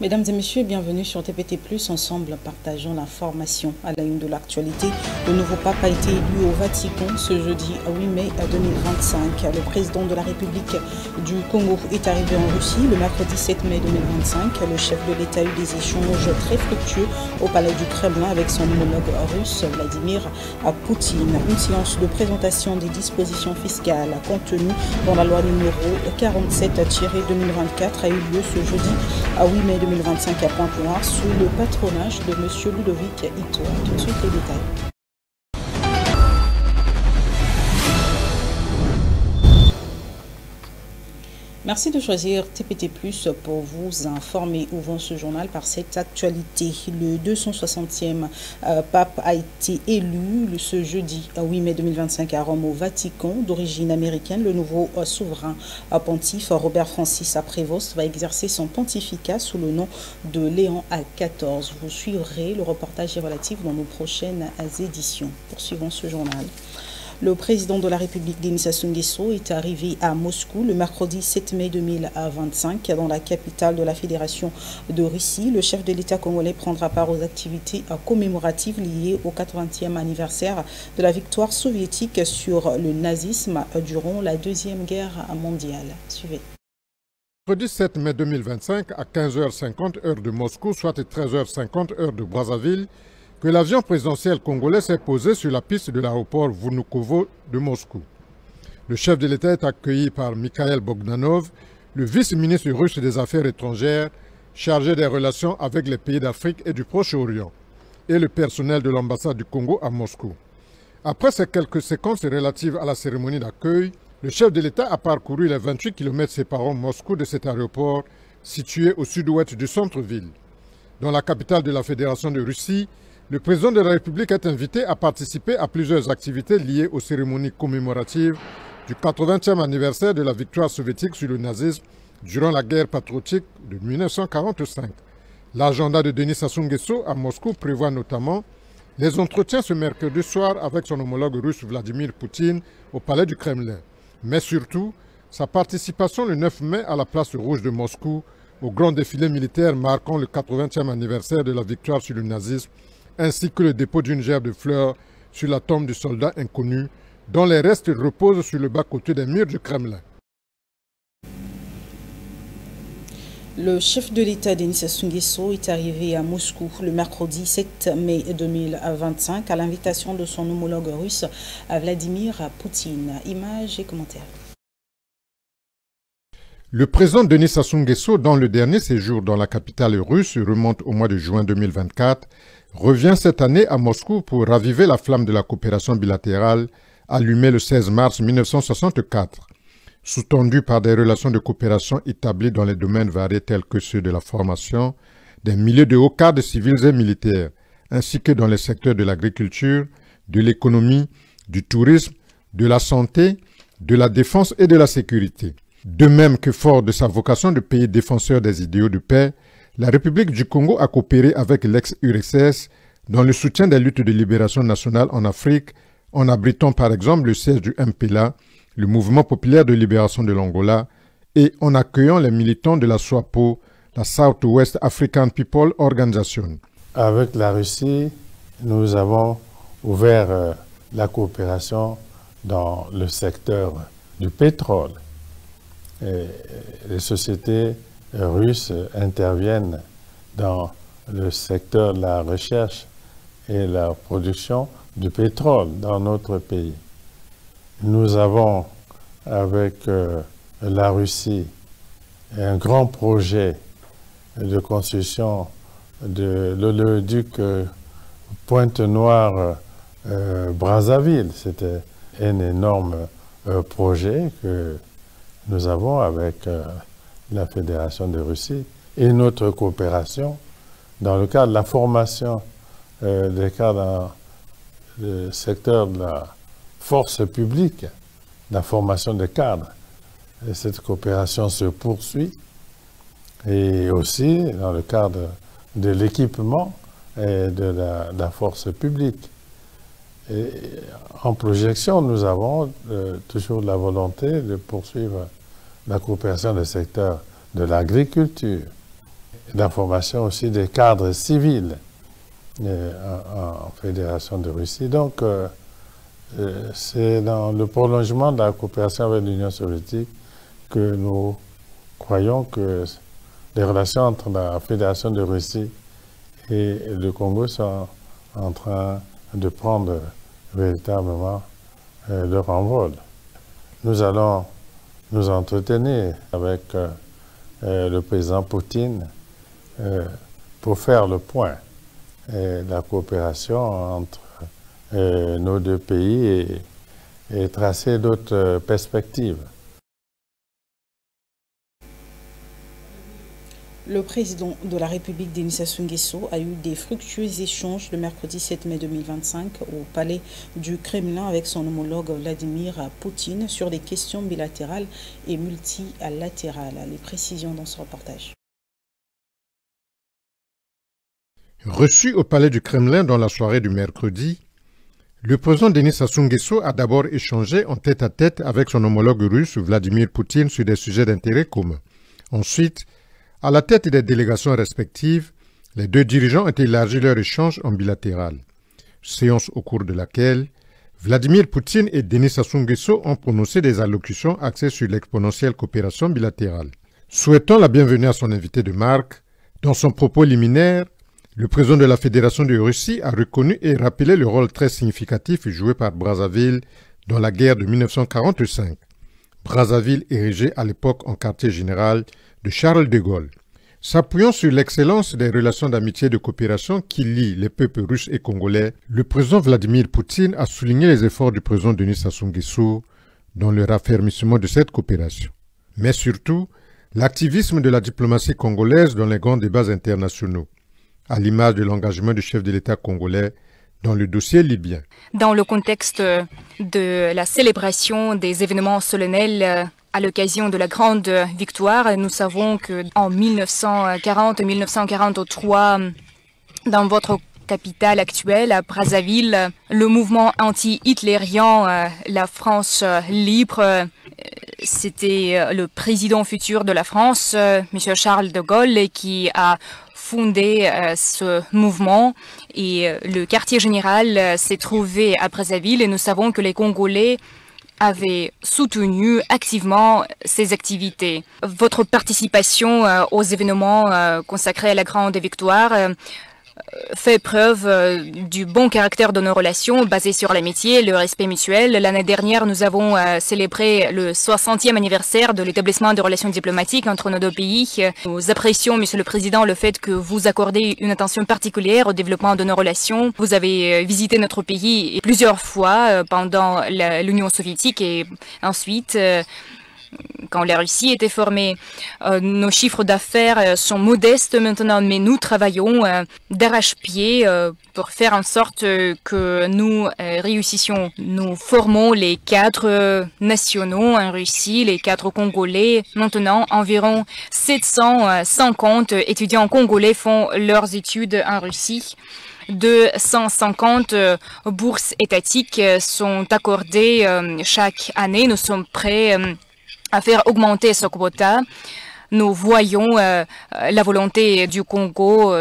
Mesdames et messieurs, bienvenue sur TPT+. Ensemble, partageons l'information à la une de l'actualité. Le nouveau pape a été élu au Vatican ce jeudi 8 mai 2025. Le président de la République du Congo est arrivé en Russie le mercredi 7 mai 2025. Le chef de l'État a eu des échanges très fructueux au palais du Kremlin avec son homologue russe, Vladimir Poutine. Une séance de présentation des dispositions fiscales contenues dans la loi numéro 47-2024 a eu lieu ce jeudi 8 mai 2025 à Pointe-Noire sous le patronage de M. Ludovic Itoa. Tout de suite les détails. Merci de choisir TPT+, pour vous informer. Ouvrons ce journal par cette actualité. Le 260e pape a été élu ce jeudi 8 mai 2025 à Rome au Vatican. D'origine américaine, le nouveau souverain pontife Robert Francis Prévost va exercer son pontificat sous le nom de Léon XIV. Vous suivrez le reportage relatif dans nos prochaines éditions. Poursuivons ce journal. Le président de la République, Denis Sassou Nguesso, est arrivé à Moscou le mercredi 7 mai 2025 dans la capitale de la Fédération de Russie. Le chef de l'État congolais prendra part aux activités commémoratives liées au 80e anniversaire de la victoire soviétique sur le nazisme durant la Deuxième Guerre mondiale. Suivez. Mercredi 7 mai 2025 à 15h50 heure de Moscou, soit 13h50 heure de Brazzaville, que l'avion présidentiel congolais s'est posé sur la piste de l'aéroport Vnukovo de Moscou. Le chef de l'État est accueilli par Mikhail Bogdanov, le vice-ministre russe des Affaires étrangères, chargé des relations avec les pays d'Afrique et du Proche-Orient, et le personnel de l'ambassade du Congo à Moscou. Après ces quelques séquences relatives à la cérémonie d'accueil, le chef de l'État a parcouru les 28 km séparant Moscou de cet aéroport situé au sud-ouest du centre-ville. Dans la capitale de la Fédération de Russie, le président de la République est invité à participer à plusieurs activités liées aux cérémonies commémoratives du 80e anniversaire de la victoire soviétique sur le nazisme durant la guerre patriotique de 1945. L'agenda de Denis Sassou Nguesso à Moscou prévoit notamment les entretiens ce mercredi soir avec son homologue russe Vladimir Poutine au palais du Kremlin, mais surtout sa participation le 9 mai à la place rouge de Moscou au grand défilé militaire marquant le 80e anniversaire de la victoire sur le nazisme, ainsi que le dépôt d'une gerbe de fleurs sur la tombe du soldat inconnu, dont les restes reposent sur le bas-côté des murs du Kremlin. Le chef de l'État, Denis Sassou Nguesso, est arrivé à Moscou le mercredi 7 mai 2025 à l'invitation de son homologue russe, Vladimir Poutine. Images et commentaires. Le président Denis Sassou Nguesso, dont le dernier séjour dans la capitale russe remonte au mois de juin 2024, revient cette année à Moscou pour raviver la flamme de la coopération bilatérale allumée le 16 mars 1964. Sous-tendue par des relations de coopération établies dans les domaines variés tels que ceux de la formation, des milliers de hauts cadres civils et militaires, ainsi que dans les secteurs de l'agriculture, de l'économie, du tourisme, de la santé, de la défense et de la sécurité. De même que fort de sa vocation de pays défenseur des idéaux de paix, la République du Congo a coopéré avec l'ex-URSS dans le soutien des luttes de libération nationale en Afrique, en abritant par exemple le siège du MPLA, le Mouvement populaire de libération de l'Angola, et en accueillant les militants de la SWAPO, la Southwest African People Organization. Avec la Russie, nous avons ouvert la coopération dans le secteur du pétrole. Et les sociétés russes interviennent dans le secteur de la recherche et la production du pétrole dans notre pays. Nous avons, avec la Russie, un grand projet de construction de l'oléoduc Pointe-Noire-Brazzaville. C'était un énorme projet que nous avons avec la Fédération de Russie et notre coopération dans le cadre de la formation des cadres dans le secteur de la force publique, la formation des cadres. Et cette coopération se poursuit et aussi dans le cadre de l'équipement et de la force publique. Et en projection, nous avons toujours la volonté de poursuivre la coopération dans le secteur de l'agriculture. la formation aussi des cadres civils en Fédération de Russie. Donc, c'est dans le prolongement de la coopération avec l'Union soviétique que nous croyons que les relations entre la Fédération de Russie et le Congo sont en train de prendre véritablement leur envol. Nous allons nous entretenir avec le président Poutine pour faire le point la coopération entre nos deux pays et tracer d'autres perspectives. Le président de la République, Denis Sassou Nguesso, a eu des fructueux échanges le mercredi 7 mai 2025 au palais du Kremlin avec son homologue Vladimir Poutine sur des questions bilatérales et multilatérales. Les précisions dans ce reportage. Reçu au palais du Kremlin dans la soirée du mercredi, le président Denis Sassou Nguesso a d'abord échangé en tête-à-tête avec son homologue russe Vladimir Poutine sur des sujets d'intérêt commun. Ensuite, à la tête des délégations respectives, les deux dirigeants ont élargi leur échange en bilatéral. Séance au cours de laquelle Vladimir Poutine et Denis Sassou Nguesso ont prononcé des allocutions axées sur l'exponentielle coopération bilatérale. Souhaitant la bienvenue à son invité de marque, dans son propos liminaire, le président de la Fédération de Russie a reconnu et rappelé le rôle très significatif joué par Brazzaville dans la guerre de 1945. Brazzaville érigée à l'époque en quartier général de Charles de Gaulle. S'appuyant sur l'excellence des relations d'amitié et de coopération qui lient les peuples russes et congolais, le président Vladimir Poutine a souligné les efforts du président Denis Sassou Nguesso dans le raffermissement de cette coopération. Mais surtout, l'activisme de la diplomatie congolaise dans les grands débats internationaux, à l'image de l'engagement du chef de l'État congolais dans le dossier libyen. Dans le contexte de la célébration des événements solennels à l'occasion de la grande victoire, nous savons qu'en 1940-1943, dans votre capitale actuelle, à Brazzaville, le mouvement anti-hitlérien, la France libre, c'était le président futur de la France, M. Charles de Gaulle, qui a fondé ce mouvement, et le quartier général s'est trouvé à Brazzaville, et nous savons que les Congolais avaient soutenu activement ces activités. Votre participation aux événements consacrés à la grande victoire fait preuve du bon caractère de nos relations basées sur l'amitié et le respect mutuel. L'année dernière, nous avons célébré le 60e anniversaire de l'établissement de relations diplomatiques entre nos deux pays. Nous apprécions, Monsieur le Président, le fait que vous accordez une attention particulière au développement de nos relations. Vous avez visité notre pays plusieurs fois pendant l'Union soviétique et ensuite quand la Russie était formée. Nos chiffres d'affaires sont modestes maintenant, mais nous travaillons d'arrache-pied pour faire en sorte que nous réussissions. Nous formons les cadres nationaux en Russie, les cadres congolais. Maintenant, environ 750 étudiants congolais font leurs études en Russie. 250 bourses étatiques sont accordées chaque année. Nous sommes prêts à faire augmenter ce quota. Nous voyons la volonté du Congo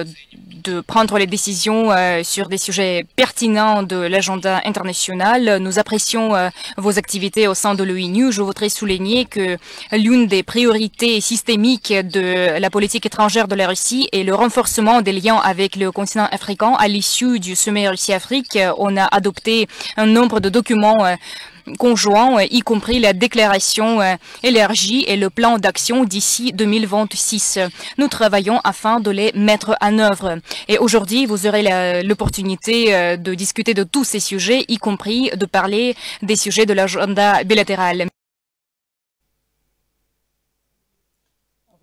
de prendre les décisions sur des sujets pertinents de l'agenda international. Nous apprécions vos activités au sein de l'ONU. Je voudrais souligner que l'une des priorités systémiques de la politique étrangère de la Russie est le renforcement des liens avec le continent africain. À l'issue du sommet Russie-Afrique, on a adopté un nombre de documents conjoints, y compris la déclaration élargie et le plan d'action d'ici 2026. Nous travaillons afin de les mettre en œuvre. Et aujourd'hui, vous aurez l'opportunité de discuter de tous ces sujets, y compris de parler des sujets de l'agenda bilatéral.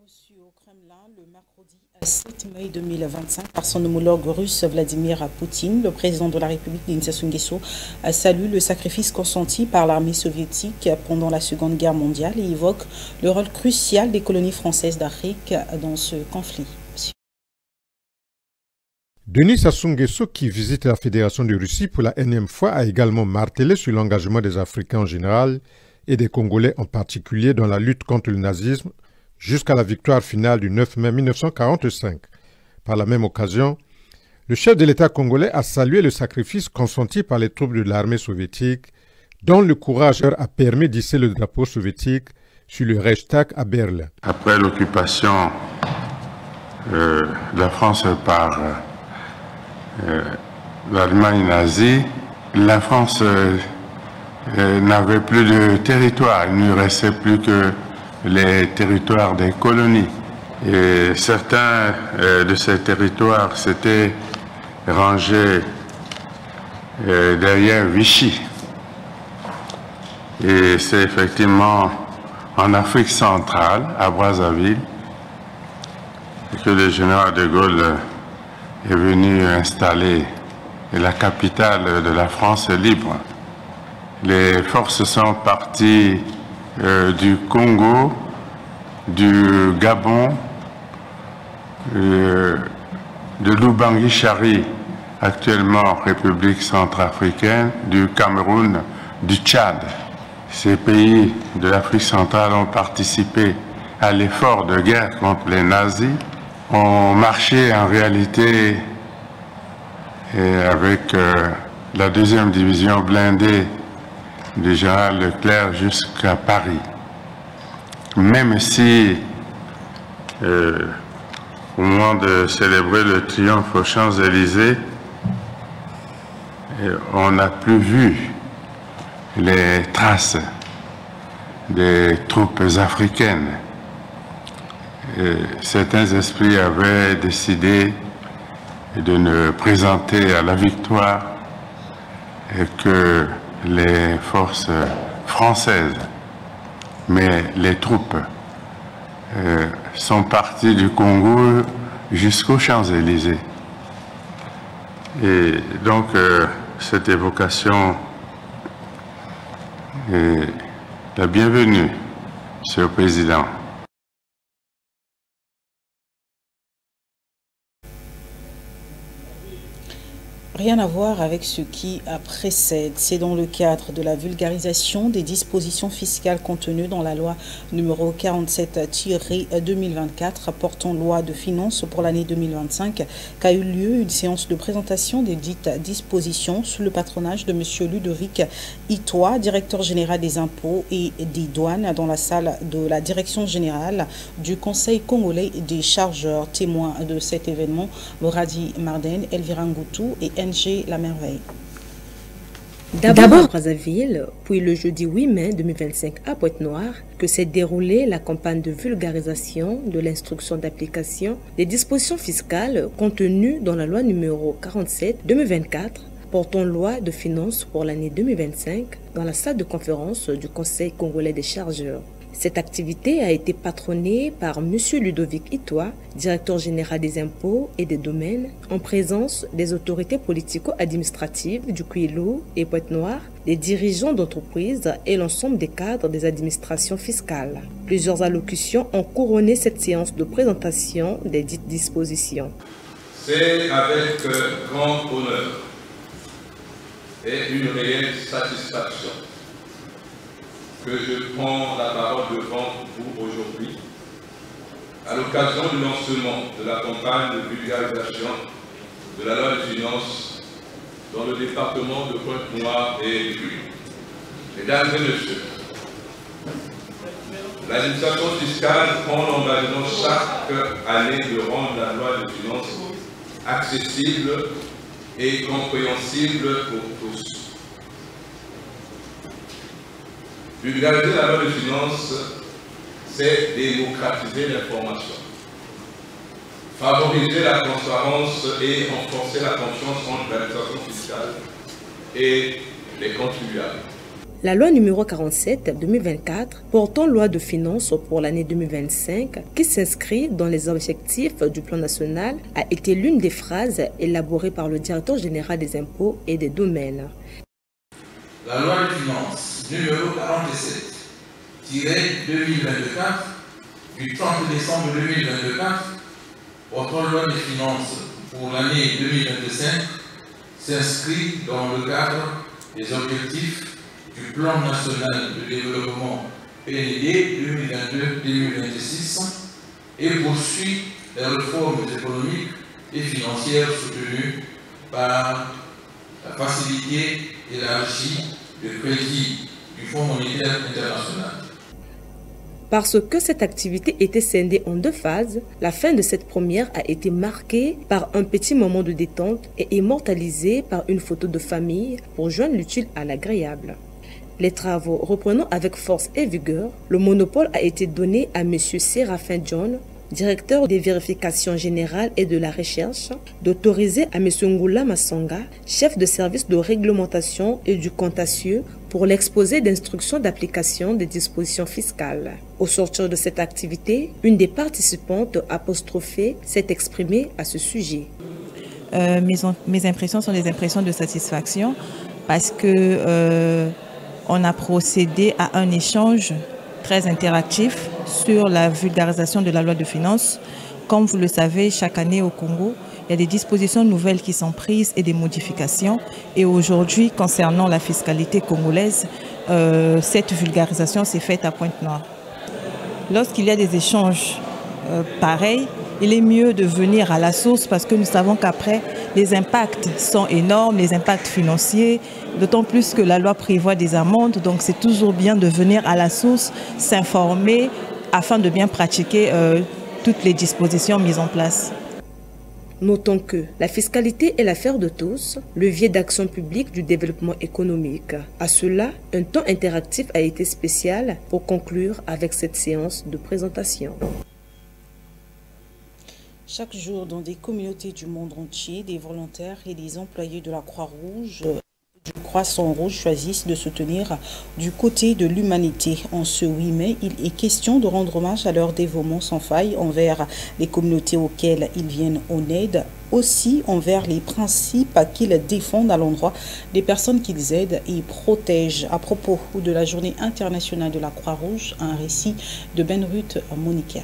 Reçu au Kremlin le mercredi 7 mai 2025 par son homologue russe Vladimir Poutine, le président de la République, Denis Sassou Nguesso, salue le sacrifice consenti par l'armée soviétique pendant la Seconde Guerre mondiale et évoque le rôle crucial des colonies françaises d'Afrique dans ce conflit. Denis Sassou Nguesso, qui visite la Fédération de Russie pour la énième fois, a également martelé sur l'engagement des Africains en général et des Congolais en particulier dans la lutte contre le nazisme, jusqu'à la victoire finale du 9 mai 1945. Par la même occasion, le chef de l'État congolais a salué le sacrifice consenti par les troupes de l'armée soviétique, dont le courage a permis d'hisser le drapeau soviétique sur le Reichstag à Berlin. Après l'occupation de la France par l'Allemagne nazie, la France n'avait plus de territoire. Il ne restait plus que les territoires des colonies. Et certains de ces territoires s'étaient rangés derrière Vichy. Et c'est effectivement en Afrique centrale, à Brazzaville, que le général de Gaulle est venu installer la capitale de la France libre. Les forces sont parties du Congo, du Gabon, de l'Oubangui-Chari, actuellement République centrafricaine, du Cameroun, du Tchad. Ces pays de l'Afrique centrale ont participé à l'effort de guerre contre les nazis, ont marché en réalité avec la 2e division blindée du général Leclerc jusqu'à Paris. Même si, au moment de célébrer le triomphe aux Champs-Élysées, on n'a plus vu les traces des troupes africaines. Certains esprits avaient décidé de ne présenter à la victoire que les forces françaises. Mais les troupes sont parties du Congo jusqu'aux Champs-Élysées. Et donc, cette évocation est la bienvenue, Monsieur le Président. Rien à voir avec ce qui précède. C'est dans le cadre de la vulgarisation des dispositions fiscales contenues dans la loi numéro 47-2024 portant loi de finances pour l'année 2025 qu'a eu lieu une séance de présentation des dites dispositions sous le patronage de M. Ludovic Itoa, directeur général des impôts et des douanes, dans la salle de la direction générale du Conseil congolais des chargeurs. Témoins de cet événement, Boradi Marden, Elvira Ngoutou et NG La Merveille. D'abord à Brazzaville, puis le jeudi 8 mai 2025 à Pointe-Noire, que s'est déroulée la campagne de vulgarisation de l'instruction d'application des dispositions fiscales contenues dans la loi numéro 47-2024 portant loi de finances pour l'année 2025 dans la salle de conférence du Conseil congolais des chargeurs. Cette activité a été patronnée par M. Ludovic Itoa, directeur général des impôts et des domaines, en présence des autorités politico-administratives du Kwilu et Pointe-Noire, des dirigeants d'entreprises et l'ensemble des cadres des administrations fiscales. Plusieurs allocutions ont couronné cette séance de présentation des dites dispositions. C'est avec grand honneur et une réelle satisfaction que je prends la parole devant vous aujourd'hui à l'occasion du lancement de la campagne de vulgarisation de la loi de finances dans le département de Pointe-Noire et Kwilu. Mesdames et messieurs, l'administration fiscale prend l'engagement chaque année de rendre la loi de finances accessible et compréhensible pour tous. Vulgariser la loi de finances, c'est démocratiser l'information, favoriser la transparence et renforcer la confiance entre l'administration fiscale et les contribuables. La loi numéro 47-2024 portant loi de finances pour l'année 2025, qui s'inscrit dans les objectifs du plan national, a été l'une des phrases élaborées par le directeur général des impôts et des domaines. La loi de finances numéro 47-2024 du 30 décembre 2024 portant loi de finances pour l'année 2025 s'inscrit dans le cadre des objectifs du plan national de développement PND 2022-2026 et poursuit les réformes économiques et financières soutenues par la facilité élargie de crédit du Fonds monétaire international. Parce que cette activité était scindée en 2 phases, la fin de cette première a été marquée par un petit moment de détente et immortalisée par une photo de famille pour joindre l'utile à l'agréable. Les travaux reprenant avec force et vigueur, le monopole a été donné à M. Séraphin John, directeur des vérifications générales et de la recherche, d'autoriser à M. Ngoula Massanga, chef de service de réglementation et du contentieux, pour l'exposé d'instructions d'application des dispositions fiscales. Au sortir de cette activité, une des participantes apostrophées s'est exprimée à ce sujet. Mes impressions sont des impressions de satisfaction parce que on a procédé à un échange très interactif sur la vulgarisation de la loi de finances. Comme vous le savez, chaque année au Congo, il y a des dispositions nouvelles qui sont prises et des modifications. Et aujourd'hui, concernant la fiscalité congolaise, cette vulgarisation s'est faite à Pointe-Noire. Lorsqu'il y a des échanges pareils, il est mieux de venir à la source parce que nous savons qu'après, les impacts sont énormes, les impacts financiers, d'autant plus que la loi prévoit des amendes. Donc c'est toujours bien de venir à la source, s'informer afin de bien pratiquer toutes les dispositions mises en place. Notons que la fiscalité est l'affaire de tous, levier d'action publique du développement économique. À cela, un temps interactif a été spécial pour conclure avec cette séance de présentation. Chaque jour, dans des communautés du monde entier, des volontaires et des employés de la Croix-Rouge, du Croissant-Rouge choisissent de se tenir du côté de l'humanité. En ce 8 mai, il est question de rendre hommage à leur dévouement sans faille envers les communautés auxquelles ils viennent en aide, aussi envers les principes qu'ils défendent à l'endroit des personnes qu'ils aident et protègent. À propos de la Journée internationale de la Croix-Rouge, un récit de Ben-Ruth Monica.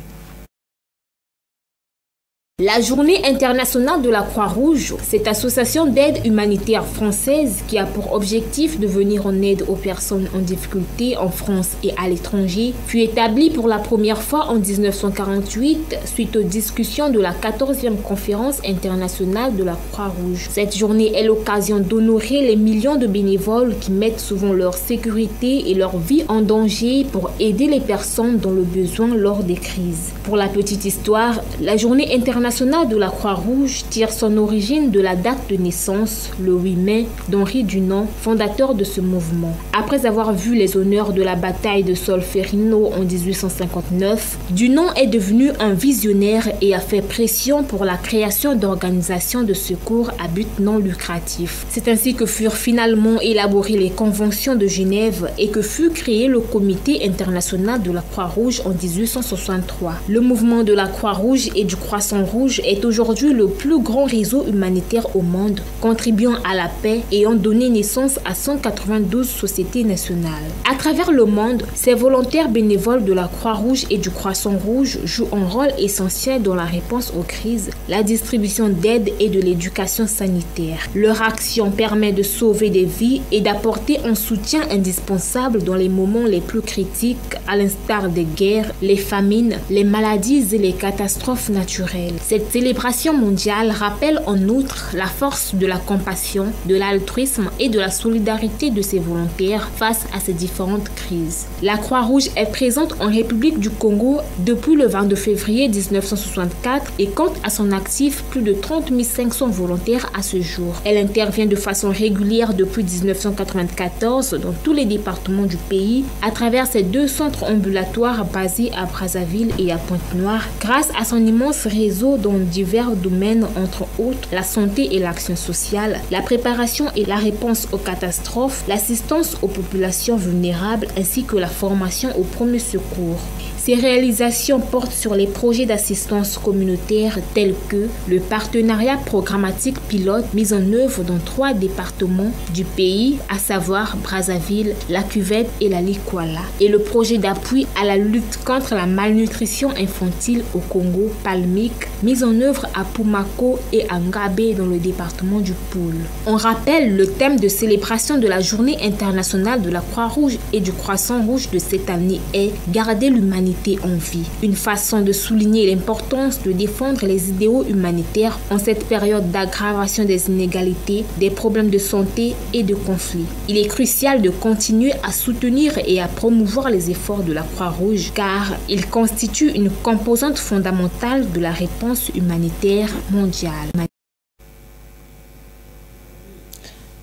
La Journée internationale de la Croix-Rouge, cette association d'aide humanitaire française qui a pour objectif de venir en aide aux personnes en difficulté en France et à l'étranger, fut établie pour la première fois en 1948 suite aux discussions de la 14e conférence internationale de la Croix-Rouge. Cette journée est l'occasion d'honorer les millions de bénévoles qui mettent souvent leur sécurité et leur vie en danger pour aider les personnes dans le besoin lors des crises. Pour la petite histoire, la Journée internationale de la Croix-Rouge tire son origine de la date de naissance, le 8 mai, d'Henri Dunant, fondateur de ce mouvement. Après avoir vu les honneurs de la bataille de Solferino en 1859, Dunant est devenu un visionnaire et a fait pression pour la création d'organisations de secours à but non lucratif. C'est ainsi que furent finalement élaborées les conventions de Genève et que fut créé le Comité international de la Croix-Rouge en 1863. Le mouvement de la Croix-Rouge et du Croissant-Rouge est aujourd'hui le plus grand réseau humanitaire au monde, contribuant à la paix et ayant donné naissance à 192 sociétés nationales. À travers le monde, ces volontaires bénévoles de la Croix-Rouge et du Croissant-Rouge jouent un rôle essentiel dans la réponse aux crises, la distribution d'aide et de l'éducation sanitaire. Leur action permet de sauver des vies et d'apporter un soutien indispensable dans les moments les plus critiques, à l'instar des guerres, les famines, les maladies et les catastrophes naturelles. Cette célébration mondiale rappelle en outre la force de la compassion, de l'altruisme et de la solidarité de ces volontaires face à ces différentes crises. La Croix-Rouge est présente en République du Congo depuis le 22 février 1964 et compte à son actif plus de 30 500 volontaires à ce jour. Elle intervient de façon régulière depuis 1994 dans tous les départements du pays à travers ses 2 centres ambulatoires basés à Brazzaville et à Pointe-Noire grâce à son immense réseau dans divers domaines, entre autres la santé et l'action sociale, la préparation et la réponse aux catastrophes, l'assistance aux populations vulnérables ainsi que la formation aux premiers secours. Ces réalisations portent sur les projets d'assistance communautaire tels que le partenariat programmatique pilote mis en œuvre dans 3 départements du pays, à savoir Brazzaville, la Cuvette et la Likwala, et le projet d'appui à la lutte contre la malnutrition infantile au Congo, PALMIC, mis en œuvre à Pumako et à Ngabé dans le département du Poul. On rappelle, le thème de célébration de la Journée internationale de la Croix-Rouge et du Croissant-Rouge de cette année est « Garder l'humanité en vie ». Une façon de souligner l'importance de défendre les idéaux humanitaires en cette période d'aggravation des inégalités, des problèmes de santé et de conflits. Il est crucial de continuer à soutenir et à promouvoir les efforts de la Croix-Rouge car ils constituent une composante fondamentale de la réponse humanitaire mondiale.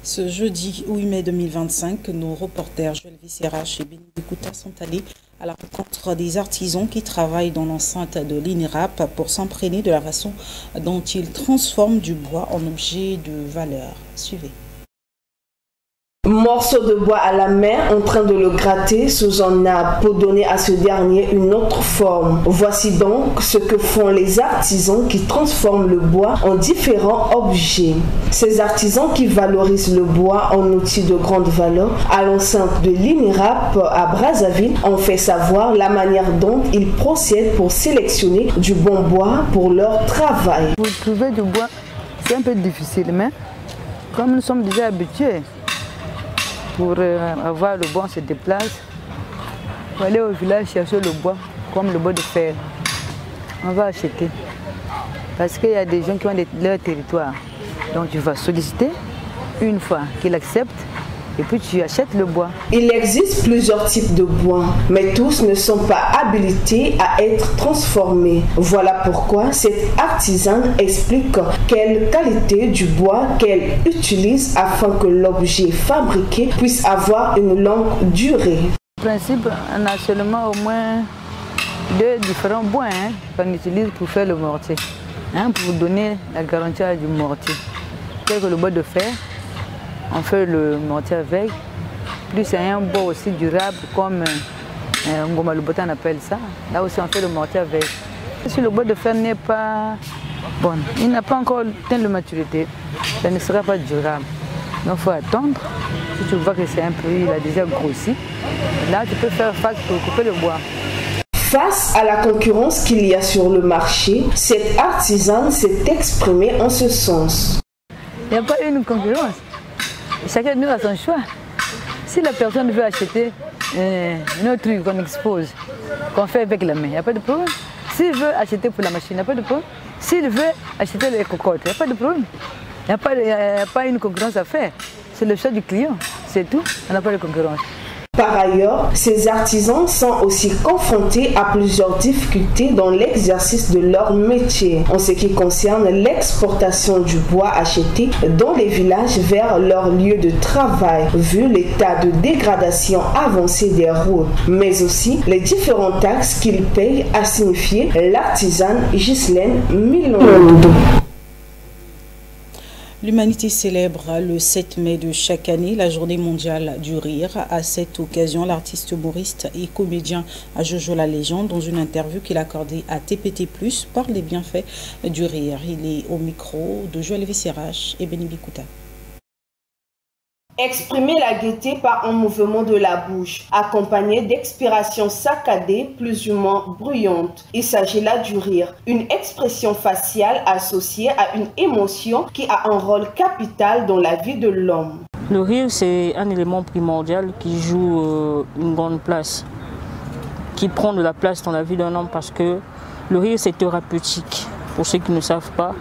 Ce jeudi 8 mai 2025, nos reporters Joël Visserach et Béni Bikouta sont allés à la rencontre des artisans qui travaillent dans l'enceinte de l'INRAP pour s'imprégner de la façon dont ils transforment du bois en objet de valeur. Suivez. Morceau de bois à la main en train de le gratter sous un arbre pour donner à ce dernier une autre forme. Voici donc ce que font les artisans qui transforment le bois en différents objets. Ces artisans qui valorisent le bois en outil de grande valeur à l'enceinte de l'INRAP à Brazzaville ont fait savoir la manière dont ils procèdent pour sélectionner du bon bois pour leur travail. Pour trouver du bois, c'est un peu difficile, mais comme nous sommes déjà habitués, pour avoir le bois, on se déplace. Pour aller au village chercher le bois, comme le bois de fer. On va acheter. Parce qu'il y a des gens qui ont leur territoire. Donc tu vas solliciter une fois qu'ils acceptent et puis tu achètes le bois. Il existe plusieurs types de bois, mais tous ne sont pas habilités à être transformés. Voilà pourquoi cet artisan explique quelle qualité du bois qu'elle utilise afin que l'objet fabriqué puisse avoir une longue durée. En principe, on a seulement au moins 2 différents bois qu'on utilise pour faire le mortier, pour donner la garantie du mortier. Tel que le bois de fer, on fait le mortier avec, plus il y a un bois aussi durable comme Ngoma Lubota on appelle ça, là aussi on fait le mortier avec. Si le bois de fer n'est pas bon, il n'a pas encore atteint la maturité, ça ne sera pas durable. Donc il faut attendre, si tu vois que c'est un peu, il a déjà grossi, là tu peux faire face pour couper le bois. Face à la concurrence qu'il y a sur le marché, cet artisan s'est exprimé en ce sens. Il n'y a pas une concurrence. Chacun de nous a son choix. Si la personne veut acheter notre truc qu'on expose, qu'on fait avec la main, il n'y a pas de problème. S'il veut acheter pour la machine, il n'y a pas de problème. S'il veut acheter les cocottes, il n'y a pas de problème. Il n'y a pas une concurrence à faire. C'est le choix du client, c'est tout. On n'a pas de concurrence. Par ailleurs, ces artisans sont aussi confrontés à plusieurs difficultés dans l'exercice de leur métier en ce qui concerne l'exportation du bois acheté dans les villages vers leur lieu de travail, vu l'état de dégradation avancée des routes, mais aussi les différentes taxes qu'ils payent, a signifié l'artisane Ghislaine Milondo. L'humanité célèbre le 7 mai de chaque année la journée mondiale du rire. À cette occasion, l'artiste humoriste et comédien Jojo La Légende, dans une interview qu'il a accordée à TPT+, parle des bienfaits du rire. Il est au micro de Joël Visserach et Béni Bikouta. Exprimer la gaieté par un mouvement de la bouche, accompagné d'expirations saccadées plus ou moins bruyantes. Il s'agit là du rire, une expression faciale associée à une émotion qui a un rôle capital dans la vie de l'homme. Le rire, c'est un élément primordial qui joue une grande place, qui prend de la place dans la vie d'un homme parce que le rire, c'est thérapeutique. Pour ceux qui ne savent pas,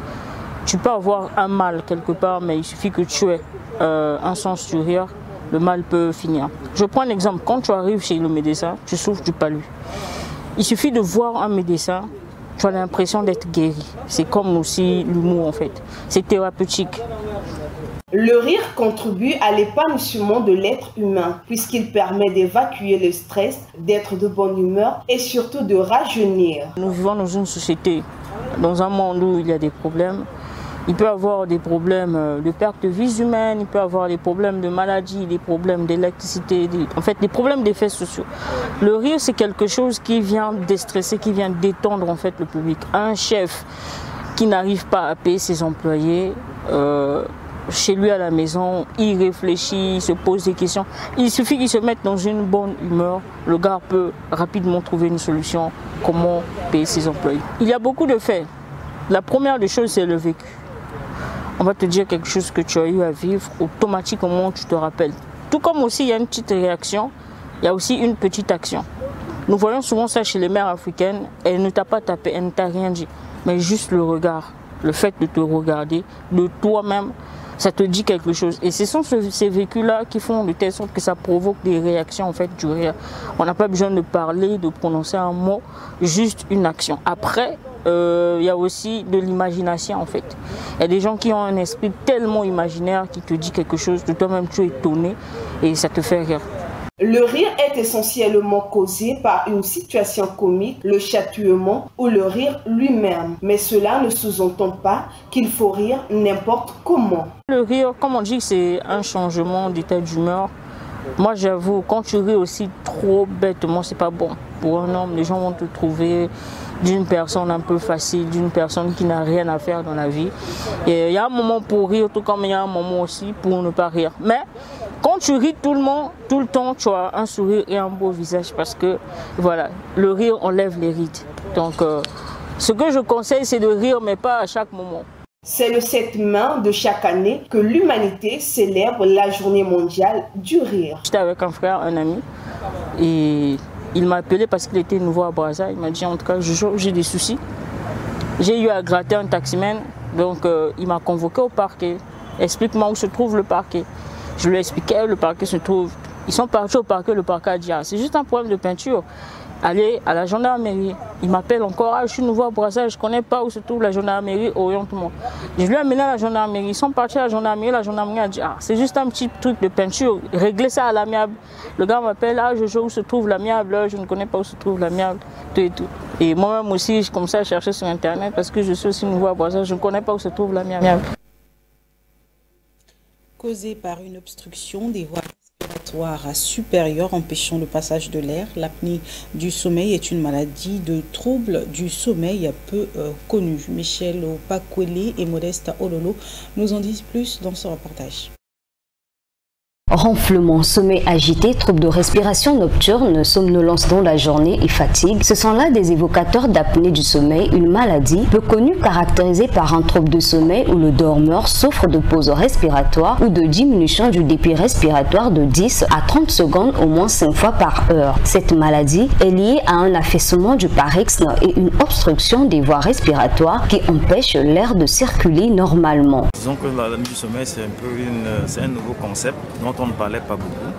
tu peux avoir un mal quelque part, mais il suffit que tu aies un sens du rire, le mal peut finir. Je prends un exemple, quand tu arrives chez le médecin, tu souffres du palu. Il suffit de voir un médecin, tu as l'impression d'être guéri. C'est comme aussi l'humour en fait, c'est thérapeutique. Le rire contribue à l'épanouissement de l'être humain puisqu'il permet d'évacuer le stress, d'être de bonne humeur et surtout de rajeunir. Nous vivons dans une société, dans un monde où il y a des problèmes. Il peut avoir des problèmes de perte de vie humaine, il peut avoir des problèmes de maladie, des problèmes d'électricité, en fait des problèmes d'effets sociaux. Le rire, c'est quelque chose qui vient déstresser, qui vient détendre en fait le public. Un chef qui n'arrive pas à payer ses employés, chez lui à la maison, il réfléchit, il se pose des questions. Il suffit qu'il se mette dans une bonne humeur, le gars peut rapidement trouver une solution, comment payer ses employés. Il y a beaucoup de faits. La première des choses, c'est le vécu. On va te dire quelque chose que tu as eu à vivre, automatiquement tu te rappelles. Tout comme aussi il y a une petite réaction, il y a aussi une petite action. Nous voyons souvent ça chez les mères africaines, elle ne t'a pas tapé, elle ne t'a rien dit, mais juste le regard, le fait de te regarder, de toi-même, ça te dit quelque chose. Et ce sont ces vécus-là qui font de telle sorte que ça provoque des réactions en fait du rire. On n'a pas besoin de parler, de prononcer un mot, juste une action. Après, il y a aussi de l'imagination en fait. Il y a des gens qui ont un esprit tellement imaginaire qui te dit quelque chose, de toi-même tu es étonné et ça te fait rire. Le rire est essentiellement causé par une situation comique, le chatouillement ou le rire lui-même. Mais cela ne sous-entend pas qu'il faut rire n'importe comment. Le rire, comme on dit, c'est un changement d'état d'humeur. Moi j'avoue, quand tu ris aussi trop bêtement, c'est pas bon. Pour un homme, les gens vont te trouver d'une personne un peu facile, d'une personne qui n'a rien à faire dans la vie. Et il y a un moment pour rire, tout comme il y a un moment aussi pour ne pas rire. Mais quand tu ris tout le temps, tu as un sourire et un beau visage parce que voilà, le rire enlève les rides. Donc ce que je conseille, c'est de rire, mais pas à chaque moment. C'est le 7 mai de chaque année que l'humanité célèbre la journée mondiale du rire. J'étais avec un frère, un ami, et il m'a appelé parce qu'il était nouveau à Brazza. Il m'a dit en tout cas, j'ai des soucis. J'ai eu à gratter un taximan, donc il m'a convoqué au parquet. Explique-moi où se trouve le parquet. Je lui ai expliqué, le parquet se trouve. Ils sont partis au parquet, le parquet a dit ah, c'est juste un problème de peinture. Allez à la gendarmerie. Il m'appelle encore, ah, je suis nouveau à Brazza, je ne connais pas où se trouve la gendarmerie, oriente-moi. Je lui ai amené à la gendarmerie, ils sont partis à la gendarmerie a dit, ah, c'est juste un petit truc de peinture, réglez ça à l'amiable. Le gars m'appelle, ah, je sais où se trouve l'amiable, je ne connais pas où se trouve l'amiable, tout et tout. Et moi-même aussi, je commençais à chercher sur Internet parce que je suis aussi nouveau à Brazza, je ne connais pas où se trouve l'amiable. Causé par une obstruction des voies respiratoires supérieures empêchant le passage de l'air, l'apnée du sommeil est une maladie de trouble du sommeil peu connue. Michel Opakwele et Modeste Ololo nous en disent plus dans ce reportage. Ronflement, sommeil agité, troubles de respiration nocturne, somnolence dans la journée et fatigue, ce sont là des évocateurs d'apnée du sommeil, une maladie peu connue caractérisée par un trouble de sommeil où le dormeur souffre de pause respiratoire ou de diminution du débit respiratoire de 10 à 30 secondes au moins 5 fois par heure. Cette maladie est liée à un affaissement du paroxysme et une obstruction des voies respiratoires qui empêche l'air de circuler normalement. Disons que l'apnée du sommeil c'est un nouveau concept dont on ne parlait pas beaucoup.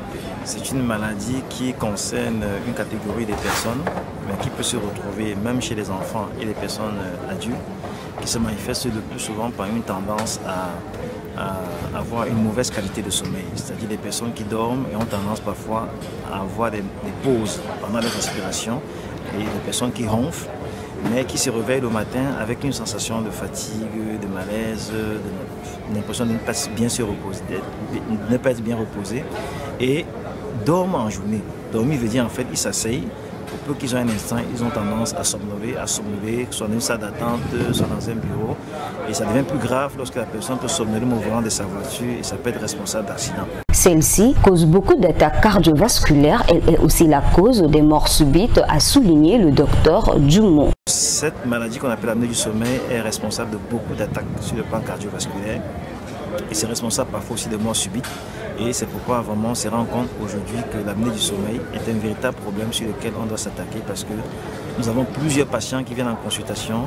C'est une maladie qui concerne une catégorie de personnes, mais qui peut se retrouver même chez les enfants et les personnes adultes, qui se manifeste le plus souvent par une tendance à avoir une mauvaise qualité de sommeil. C'est-à-dire des personnes qui dorment et ont tendance parfois à avoir des pauses pendant leur respiration, et des personnes qui ronflent, mais qui se réveillent le matin avec une sensation de fatigue, de malaise, l'impression de ne pas bien se reposer, de ne pas être bien reposé, et dorment en journée. Dormir veut dire en fait ils s'asseyent, pour peu qu'ils ont un instant, ils ont tendance à somnoler, soit dans une salle d'attente, soit dans un bureau, et ça devient plus grave lorsque la personne peut somnoler au volant de sa voiture et ça peut être responsable d'accident. Celle-ci cause beaucoup d'attaques cardiovasculaires. Elle est aussi la cause des morts subites, a souligné le docteur Dumont. Cette maladie qu'on appelle l'apnée du sommeil est responsable de beaucoup d'attaques sur le plan cardiovasculaire. Et c'est responsable parfois aussi de morts subites. Et c'est pourquoi vraiment on se rend compte aujourd'hui que l'apnée du sommeil est un véritable problème sur lequel on doit s'attaquer, parce que nous avons plusieurs patients qui viennent en consultation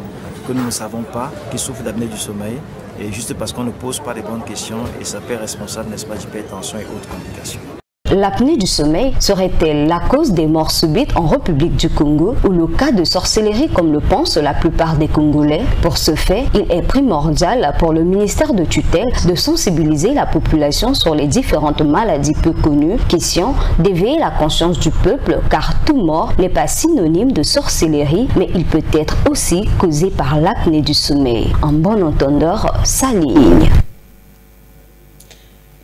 que nous ne savons pas, qui souffrent d'apnée du sommeil, et juste parce qu'on ne pose pas les bonnes questions, et ça peut être responsable, n'est-ce pas, d'hypertension et autres complications. L'apnée du sommeil serait-elle la cause des morts subites en République du Congo ou le cas de sorcellerie comme le pensent la plupart des Congolais? Pour ce fait, il est primordial pour le ministère de tutelle de sensibiliser la population sur les différentes maladies peu connues, question d'éveiller la conscience du peuple car tout mort n'est pas synonyme de sorcellerie mais il peut être aussi causé par l'apnée du sommeil. En bon entendeur, s'aligne.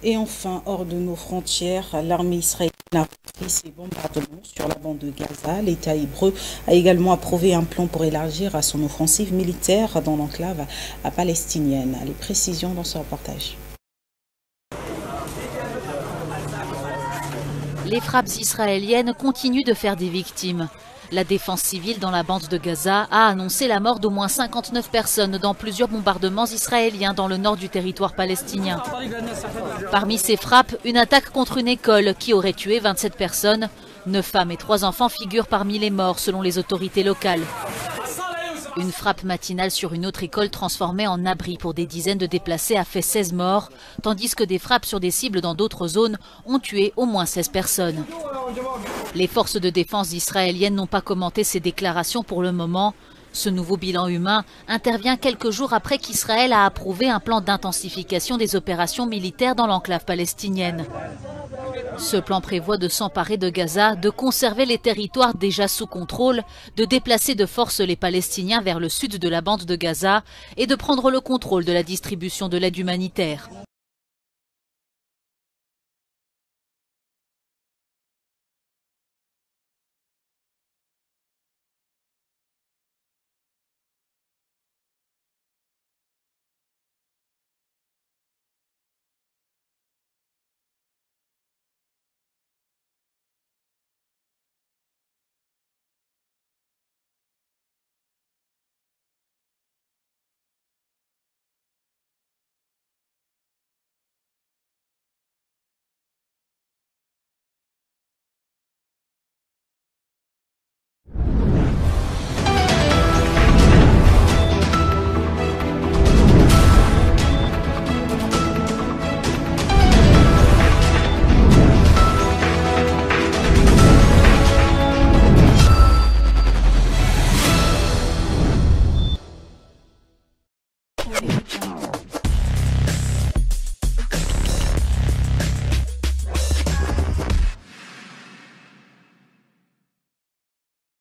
Et enfin, hors de nos frontières, l'armée israélienne a repris ses bombardements sur la bande de Gaza. L'État hébreu a également approuvé un plan pour élargir à son offensive militaire dans l'enclave palestinienne. Les précisions dans ce reportage. Les frappes israéliennes continuent de faire des victimes. La défense civile dans la bande de Gaza a annoncé la mort d'au moins 59 personnes dans plusieurs bombardements israéliens dans le nord du territoire palestinien. Parmi ces frappes, une attaque contre une école qui aurait tué 27 personnes. 9 femmes et 3 enfants figurent parmi les morts selon les autorités locales. Une frappe matinale sur une autre école transformée en abri pour des dizaines de déplacés a fait 16 morts, tandis que des frappes sur des cibles dans d'autres zones ont tué au moins 16 personnes. Les forces de défense israéliennes n'ont pas commenté ces déclarations pour le moment. Ce nouveau bilan humain intervient quelques jours après qu'Israël a approuvé un plan d'intensification des opérations militaires dans l'enclave palestinienne. Ce plan prévoit de s'emparer de Gaza, de conserver les territoires déjà sous contrôle, de déplacer de force les Palestiniens vers le sud de la bande de Gaza et de prendre le contrôle de la distribution de l'aide humanitaire.